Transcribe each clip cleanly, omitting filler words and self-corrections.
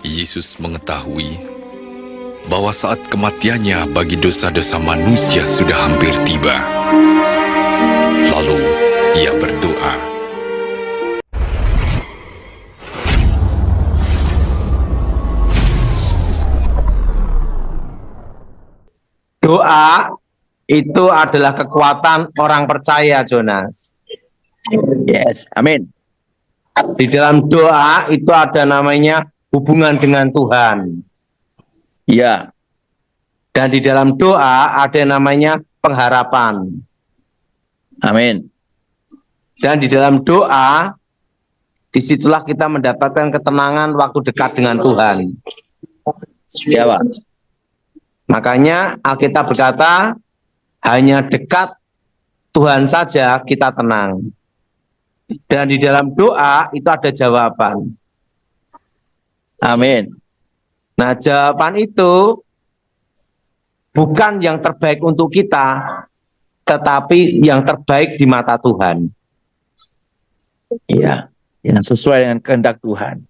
Yesus mengetahui bahwa saat kematiannya bagi dosa-dosa manusia sudah hampir tiba. Lalu ia berdoa, doa itu adalah kekuatan orang percaya, Jonas. Yes, amin. Di dalam doa itu ada namanya hubungan dengan Tuhan. Ya, Dan di dalam doa ada namanya pengharapan. amin. Dan di dalam doa, disitulah kita mendapatkan ketenangan waktu dekat dengan Tuhan. Ya, Pak. Makanya Alkitab berkata, hanya dekat Tuhan saja kita tenang. Dan di dalam doa itu ada jawaban. Amin. Nah, jawaban itu bukan yang terbaik untuk kita, tetapi yang terbaik di mata Tuhan. Iya, yang sesuai dengan kehendak Tuhan.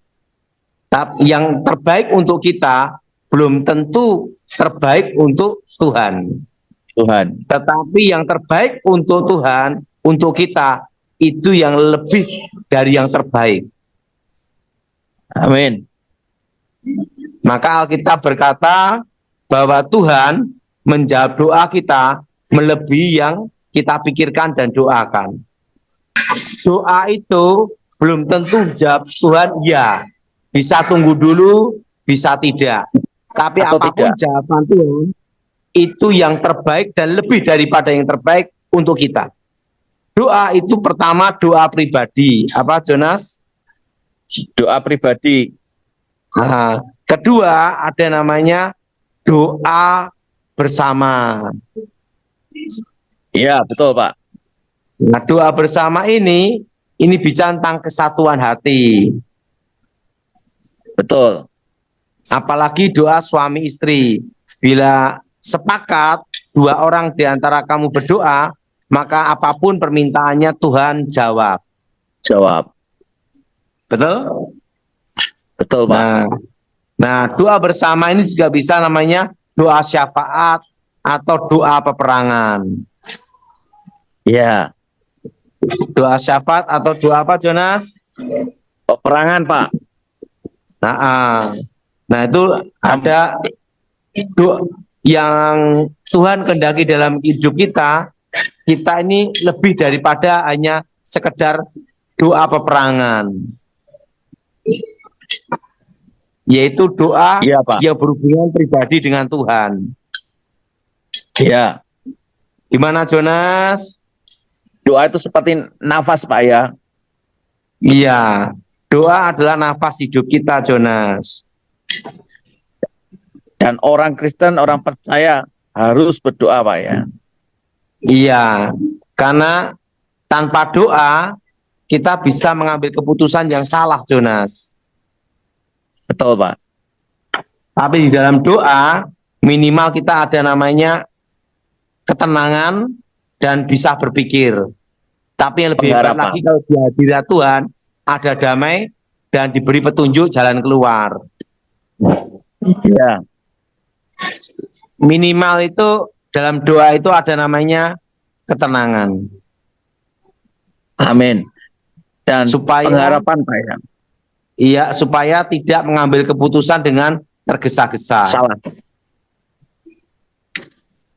Tapi yang terbaik untuk kita belum tentu terbaik untuk Tuhan. Tuhan. Tetapi yang terbaik untuk Tuhan, untuk kita, itu yang lebih dari yang terbaik. Amin. Maka Alkitab berkata bahwa Tuhan menjawab doa kita melebihi yang kita pikirkan dan doakan. Doa itu belum tentu jawab Tuhan ya. Bisa tunggu dulu, bisa tidak. Tapi Atau apapun tidak. jawaban Tuhan, itu yang terbaik dan lebih daripada yang terbaik untuk kita. Doa itu pertama doa pribadi. Apa, Jonas? Doa pribadi. Nah, kedua ada namanya doa bersama. Iya, betul, Pak. Nah, doa bersama ini bicara tentang kesatuan hati. Betul. Apalagi doa suami istri. Bila sepakat dua orang di antara kamu berdoa, maka apapun permintaannya Tuhan jawab. Jawab. Betul? Betul, Pak. Nah, doa bersama ini juga bisa namanya doa syafaat atau doa peperangan. Iya. Doa syafaat atau doa apa, Jonas? Peperangan, Pak. Nah itu ada doa yang Tuhan kehendaki dalam hidup kita. Kita ini lebih daripada hanya sekedar doa peperangan, yaitu doa Iya, Pak. yang berhubungan pribadi dengan Tuhan. Iya. Gimana, Jonas? Doa itu seperti nafas, Pak, ya. Iya, doa adalah nafas hidup kita, Jonas. Dan orang Kristen, orang percaya harus berdoa, Pak, ya. Iya, karena tanpa doa kita bisa mengambil keputusan yang salah, Jonas. Betul, Pak. Tapi di dalam doa minimal kita ada namanya ketenangan dan bisa berpikir. Tapi yang lebih hebat Pengharapan. lagi kalau di hadirat Tuhan ada damai dan diberi petunjuk jalan keluar. Iya. Minimal itu dalam doa itu ada namanya ketenangan. Amin. Dan Supaya- pengharapan, Pak, ya. Iya, supaya tidak mengambil keputusan dengan tergesa-gesa. Salah.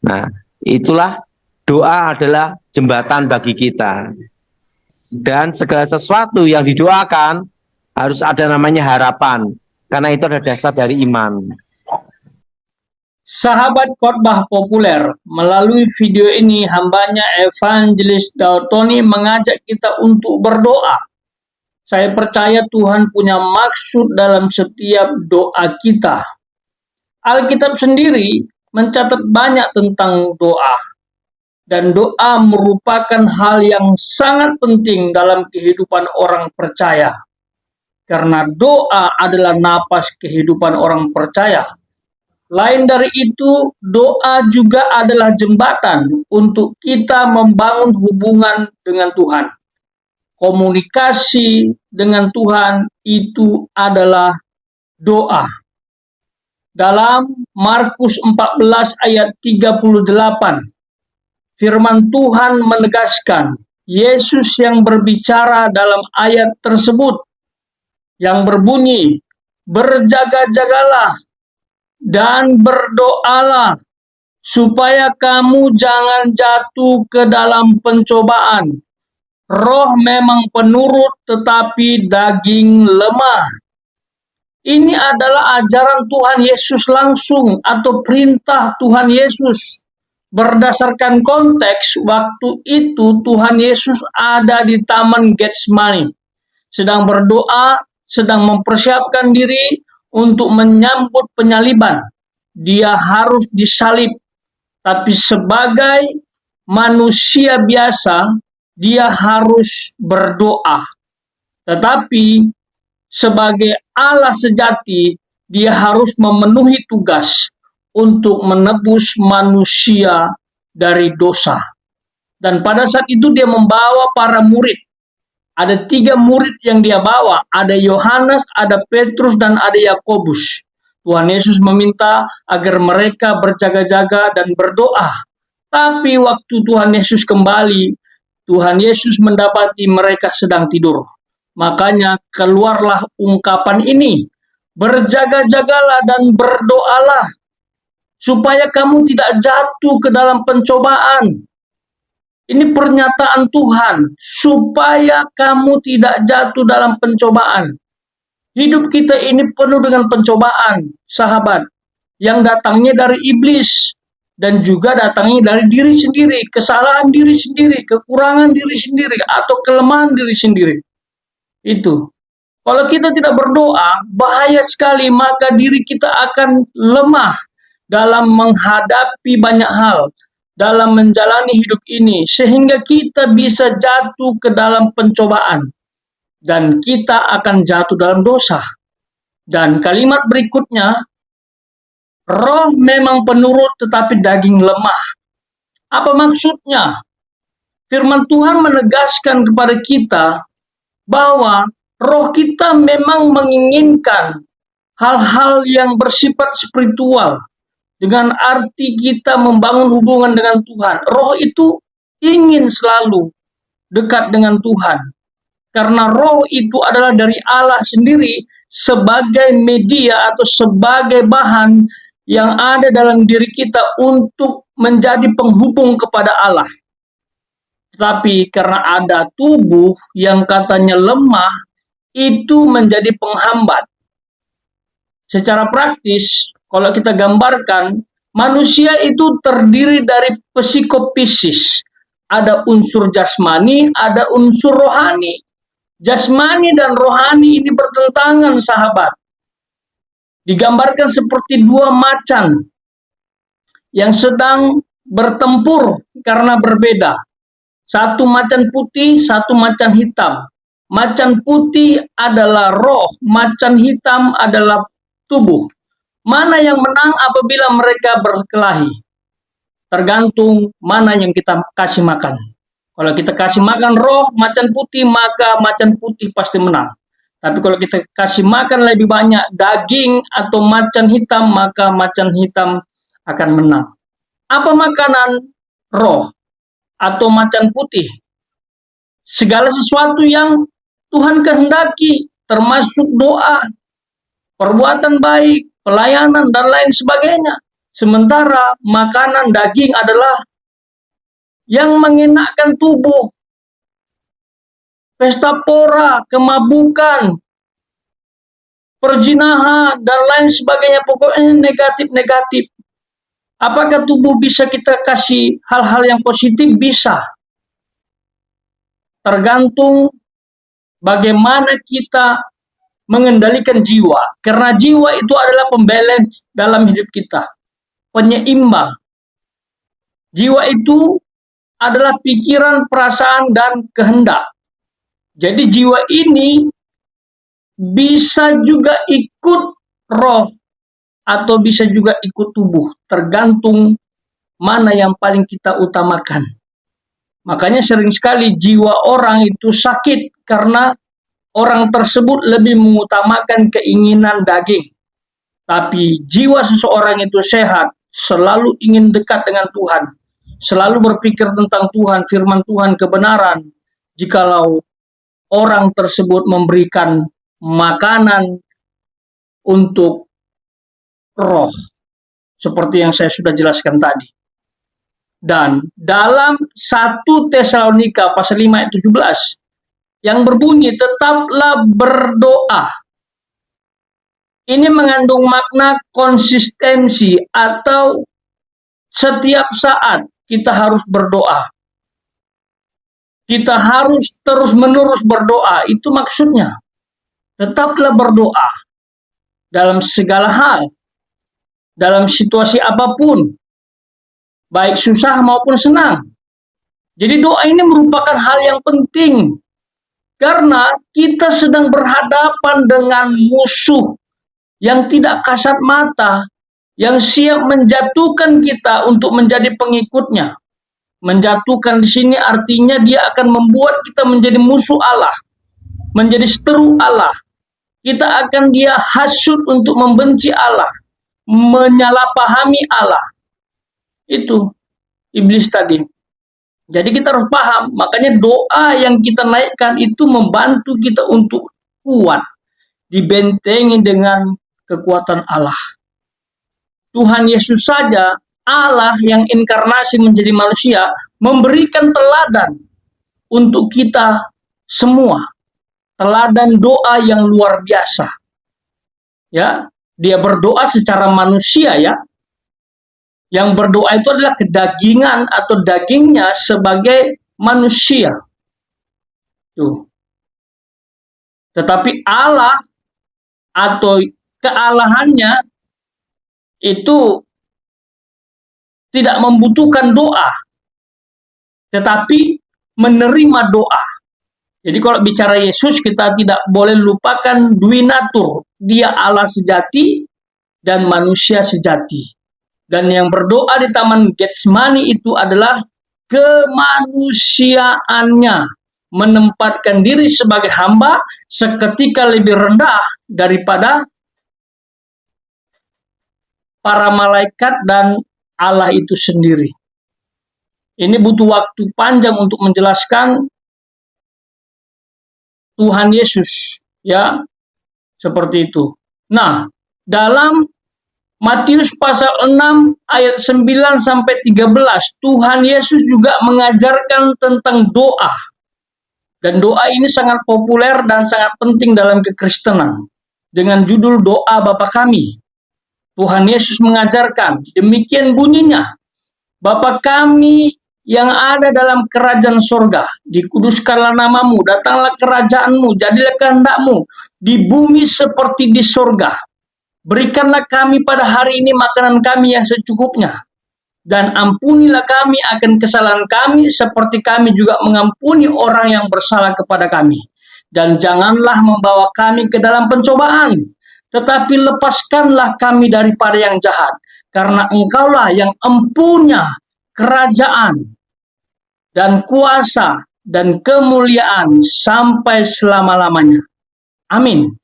Nah, itulah doa adalah jembatan bagi kita. Dan segala sesuatu yang didoakan harus ada namanya harapan. Karena itu adalah dasar dari iman. Sahabat khotbah populer, melalui video ini hambanya Evangelis Daud Tony mengajak kita untuk berdoa. Saya percaya Tuhan punya maksud dalam setiap doa kita. Alkitab sendiri mencatat banyak tentang doa. Dan doa merupakan hal yang sangat penting dalam kehidupan orang percaya. Karena doa adalah napas kehidupan orang percaya. Lain dari itu, doa juga adalah jembatan untuk kita membangun hubungan dengan Tuhan. Komunikasi dengan Tuhan itu adalah doa. Dalam Markus 14 ayat 38, firman Tuhan menegaskan, Yesus yang berbicara dalam ayat tersebut yang berbunyi, berjaga-jagalah dan berdoalah supaya kamu jangan jatuh ke dalam pencobaan. Roh memang penurut tetapi daging lemah. Ini adalah ajaran Tuhan Yesus langsung atau perintah Tuhan Yesus. Berdasarkan konteks, waktu itu Tuhan Yesus ada di Taman Getsemani, sedang berdoa, sedang mempersiapkan diri untuk menyambut penyaliban. Dia harus disalib, tapi sebagai manusia biasa, dia harus berdoa. Tetapi sebagai Allah sejati, dia harus memenuhi tugas untuk menebus manusia dari dosa. Dan pada saat itu dia membawa para murid. Ada 3 murid yang dia bawa. Ada Yohanes, ada Petrus, dan ada Yakobus. Tuhan Yesus meminta agar mereka berjaga-jaga dan berdoa. Tapi waktu Tuhan Yesus kembali, Tuhan Yesus mendapati mereka sedang tidur. Makanya keluarlah ungkapan ini, berjaga-jagalah dan berdoalah, supaya kamu tidak jatuh ke dalam pencobaan. Ini pernyataan Tuhan, supaya kamu tidak jatuh dalam pencobaan. Hidup kita ini penuh dengan pencobaan, sahabat, yang datangnya dari iblis, dan juga datangnya dari diri sendiri, kesalahan diri sendiri, kekurangan diri sendiri, atau kelemahan diri sendiri. Itu. Kalau kita tidak berdoa, bahaya sekali, maka diri kita akan lemah dalam menghadapi banyak hal, dalam menjalani hidup ini, sehingga kita bisa jatuh ke dalam pencobaan, dan kita akan jatuh dalam dosa. Dan kalimat berikutnya, roh memang penurut tetapi daging lemah. Apa maksudnya? Firman Tuhan menegaskan kepada kita bahwa roh kita memang menginginkan hal-hal yang bersifat spiritual, dengan arti kita membangun hubungan dengan Tuhan. Roh itu ingin selalu dekat dengan Tuhan, karena roh itu adalah dari Allah sendiri sebagai media atau sebagai bahan yang ada dalam diri kita untuk menjadi penghubung kepada Allah. Tapi karena ada tubuh yang katanya lemah, itu menjadi penghambat. Secara praktis, kalau kita gambarkan, manusia itu terdiri dari psikofisis. Ada unsur jasmani, ada unsur rohani. Jasmani dan rohani ini bertentangan, sahabat. Digambarkan seperti 2 macan yang sedang bertempur karena berbeda. Satu macan putih, satu macan hitam. Macan putih adalah roh, macan hitam adalah tubuh. Mana yang menang apabila mereka berkelahi? Tergantung mana yang kita kasih makan. Kalau kita kasih makan roh macan putih, maka macan putih pasti menang. Tapi kalau kita kasih makan lebih banyak daging atau macan hitam, maka macan hitam akan menang. Apa makanan roh atau macan putih? Segala sesuatu yang Tuhan kehendaki, termasuk doa, perbuatan baik, pelayanan, dan lain sebagainya. Sementara makanan daging adalah yang mengenakkan tubuh, pesta pora, kemabukan, perzinahan, dan lain sebagainya. Pokoknya negatif-negatif. Apakah tubuh bisa kita kasih hal-hal yang positif? Bisa. Tergantung bagaimana kita mengendalikan jiwa. Karena jiwa itu adalah pembalance dalam hidup kita. Penyeimbang. Jiwa itu adalah pikiran, perasaan, dan kehendak. Jadi jiwa ini bisa juga ikut roh atau bisa juga ikut tubuh, tergantung mana yang paling kita utamakan. Makanya sering sekali jiwa orang itu sakit karena orang tersebut lebih mengutamakan keinginan daging. Tapi jiwa seseorang itu sehat, selalu ingin dekat dengan Tuhan, selalu berpikir tentang Tuhan, firman Tuhan, kebenaran. Jikalau orang tersebut memberikan makanan untuk roh, seperti yang saya sudah jelaskan tadi. Dan dalam 1 Tesalonika pasal 5 ayat 17 yang berbunyi, tetaplah berdoa. Ini mengandung makna konsistensi atau setiap saat kita harus berdoa. Kita harus terus-menerus berdoa, itu maksudnya. Tetaplah berdoa dalam segala hal, dalam situasi apapun, baik susah maupun senang. Jadi doa ini merupakan hal yang penting, karena kita sedang berhadapan dengan musuh yang tidak kasat mata, yang siap menjatuhkan kita untuk menjadi pengikutnya. Menjatuhkan di sini artinya dia akan membuat kita menjadi musuh Allah, menjadi seteru Allah. Kita akan dia hasut untuk membenci Allah, menyalahpahami Allah. Itu iblis tadi. Jadi kita harus paham, makanya doa yang kita naikkan itu membantu kita untuk kuat, dibentengi dengan kekuatan Allah. Tuhan Yesus saja, Allah yang inkarnasi menjadi manusia, memberikan teladan untuk kita semua. Teladan doa yang luar biasa. Ya, dia berdoa secara manusia ya. Yang berdoa itu adalah kedagingan atau dagingnya sebagai manusia. Tuh. Tetapi Allah atau kealahannya itu tidak membutuhkan doa, tetapi menerima doa. Jadi kalau bicara Yesus, kita tidak boleh lupakan duinatur. Dia Allah sejati dan manusia sejati. Dan yang berdoa di Taman Getsemani itu adalah kemanusiaannya, menempatkan diri sebagai hamba seketika lebih rendah daripada para malaikat dan Allah itu sendiri. Ini butuh waktu panjang untuk menjelaskan Tuhan Yesus, ya, seperti itu. Nah, dalam Matius pasal 6 ayat 9 sampai 13, Tuhan Yesus juga mengajarkan tentang doa. Dan doa ini sangat populer dan sangat penting dalam kekristenan. Dengan judul doa Bapa Kami. Tuhan Yesus mengajarkan, demikian bunyinya, Bapa kami yang ada dalam kerajaan sorga, dikuduskanlah namamu, datanglah kerajaanmu, jadilah kehendakmu, di bumi seperti di sorga. Berikanlah kami pada hari ini makanan kami yang secukupnya, dan ampunilah kami akan kesalahan kami, seperti kami juga mengampuni orang yang bersalah kepada kami. Dan janganlah membawa kami ke dalam pencobaan, tetapi lepaskanlah kami daripada yang jahat, karena Engkaulah yang empunya kerajaan dan kuasa dan kemuliaan sampai selama-lamanya. Amin.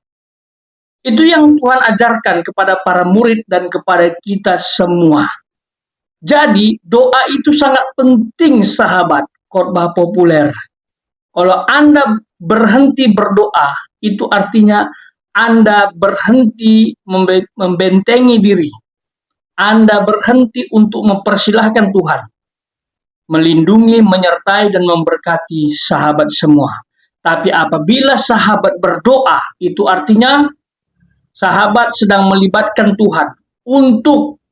Itu yang Tuhan ajarkan kepada para murid dan kepada kita semua. Jadi doa itu sangat penting, sahabat khotbah populer. Kalau Anda berhenti berdoa, itu artinya Anda berhenti membentengi diri. Anda berhenti untuk mempersilahkan Tuhan melindungi, menyertai, dan memberkati sahabat semua. Tapi apabila sahabat berdoa, itu artinya sahabat sedang melibatkan Tuhan untuk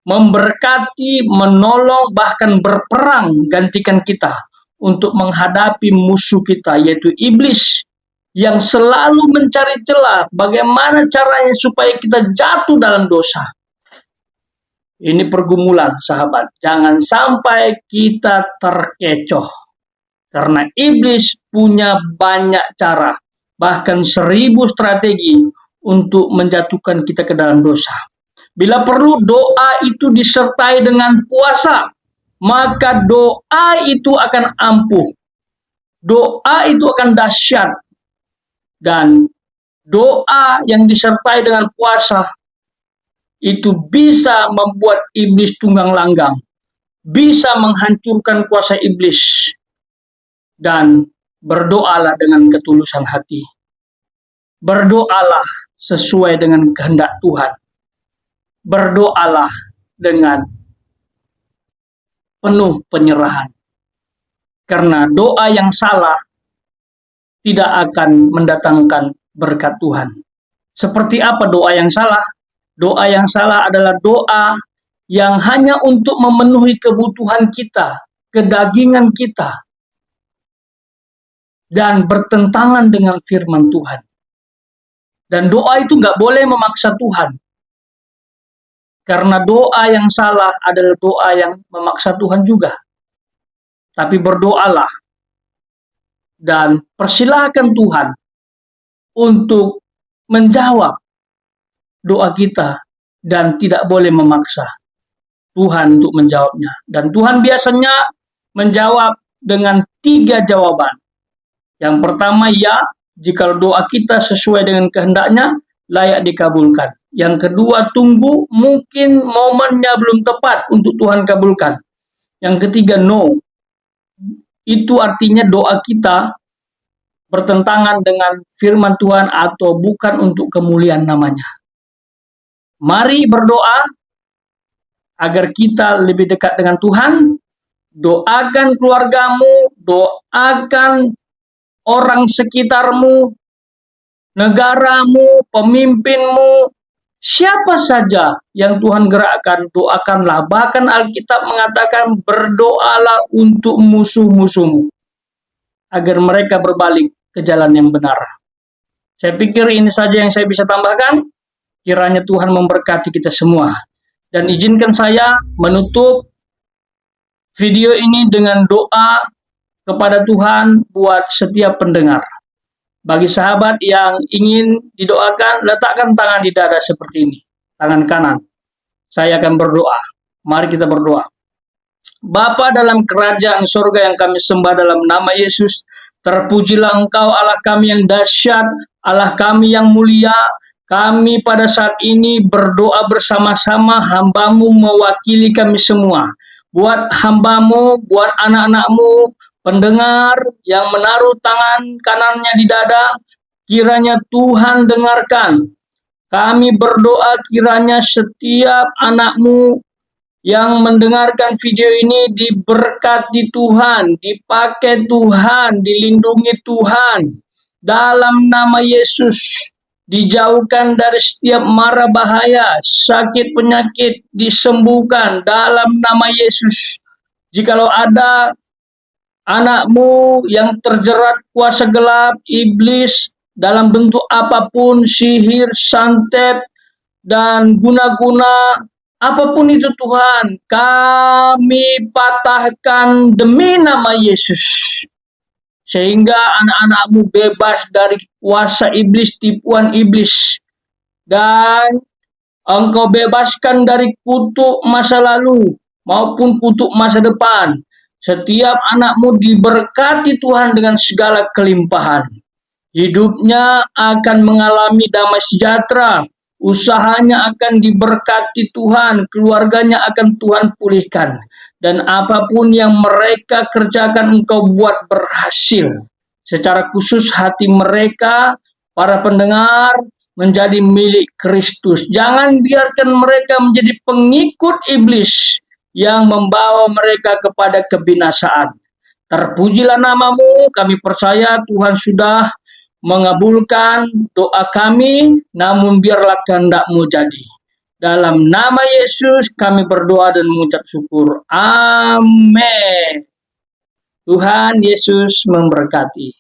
memberkati, menolong, bahkan berperang gantikan kita untuk menghadapi musuh kita, yaitu iblis, yang selalu mencari celah bagaimana caranya supaya kita jatuh dalam dosa. Ini pergumulan, sahabat. Jangan sampai kita terkecoh. Karena iblis punya banyak cara, bahkan 1000 strategi untuk menjatuhkan kita ke dalam dosa. Bila perlu, doa itu disertai dengan puasa, maka doa itu akan ampuh. Doa itu akan dahsyat. Dan doa yang disertai dengan puasa itu bisa membuat iblis tunggang langgang, bisa menghancurkan kuasa iblis. Dan berdoalah dengan ketulusan hati. Berdoalah sesuai dengan kehendak Tuhan. Berdoalah dengan penuh penyerahan. Karena doa yang salah tidak akan mendatangkan berkat Tuhan. Seperti apa doa yang salah? Doa yang salah adalah doa yang hanya untuk memenuhi kebutuhan kita, kedagingan kita, dan bertentangan dengan firman Tuhan. Dan doa itu nggak boleh memaksa Tuhan. Karena doa yang salah adalah doa yang memaksa Tuhan juga. Tapi berdoalah dan persilahkan Tuhan untuk menjawab doa kita dan tidak boleh memaksa Tuhan untuk menjawabnya. Dan Tuhan biasanya menjawab dengan 3 jawaban. Yang pertama, ya, jika doa kita sesuai dengan kehendaknya, layak dikabulkan. Yang kedua, tunggu, mungkin momennya belum tepat untuk Tuhan kabulkan. Yang ketiga, no. Itu artinya doa kita bertentangan dengan firman Tuhan atau bukan untuk kemuliaan namanya. Mari berdoa agar kita lebih dekat dengan Tuhan. Doakan keluargamu, doakan orang sekitarmu, negaramu, pemimpinmu, siapa saja yang Tuhan gerakkan, doakanlah. Bahkan Alkitab mengatakan berdoalah untuk musuh-musuhmu, agar mereka berbalik ke jalan yang benar. Saya pikir ini saja yang saya bisa tambahkan. Kiranya Tuhan memberkati kita semua. Dan izinkan saya menutup video ini dengan doa kepada Tuhan buat setiap pendengar. Bagi sahabat yang ingin didoakan, letakkan tangan di dada seperti ini, tangan kanan. Saya akan berdoa. Mari kita berdoa. Bapa dalam kerajaan surga yang kami sembah dalam nama Yesus, terpujilah Engkau Allah kami yang dahsyat, Allah kami yang mulia. Kami pada saat ini berdoa bersama-sama, hamba-Mu mewakili kami semua. Buat hamba-Mu, buat anak-anak-Mu, pendengar yang menaruh tangan kanannya di dada, kiranya Tuhan dengarkan. Kami berdoa kiranya setiap anak-Mu yang mendengarkan video ini diberkati Tuhan, dipakai Tuhan, dilindungi Tuhan. Dalam nama Yesus, dijauhkan dari setiap mara bahaya, sakit penyakit disembuhkan dalam nama Yesus. Jikalau ada anak-Mu yang terjerat kuasa gelap, iblis, dalam bentuk apapun, sihir, santet, dan guna-guna, apapun itu Tuhan, kami patahkan demi nama Yesus. Sehingga anak-anak-Mu bebas dari kuasa iblis, tipuan iblis. Dan Engkau bebaskan dari kutuk masa lalu maupun kutuk masa depan. Setiap anak-Mu diberkati Tuhan dengan segala kelimpahan. Hidupnya akan mengalami damai sejahtera. Usahanya akan diberkati Tuhan. Keluarganya akan Tuhan pulihkan. Dan apapun yang mereka kerjakan Engkau buat berhasil. Secara khusus hati mereka, para pendengar, menjadi milik Kristus. Jangan biarkan mereka menjadi pengikut iblis yang membawa mereka kepada kebinasaan. Terpujilah nama-Mu, kami percaya Tuhan sudah mengabulkan doa kami, namun biarlah kehendak-Mu jadi. Dalam nama Yesus kami berdoa dan mengucap syukur. Amin. Tuhan Yesus memberkati.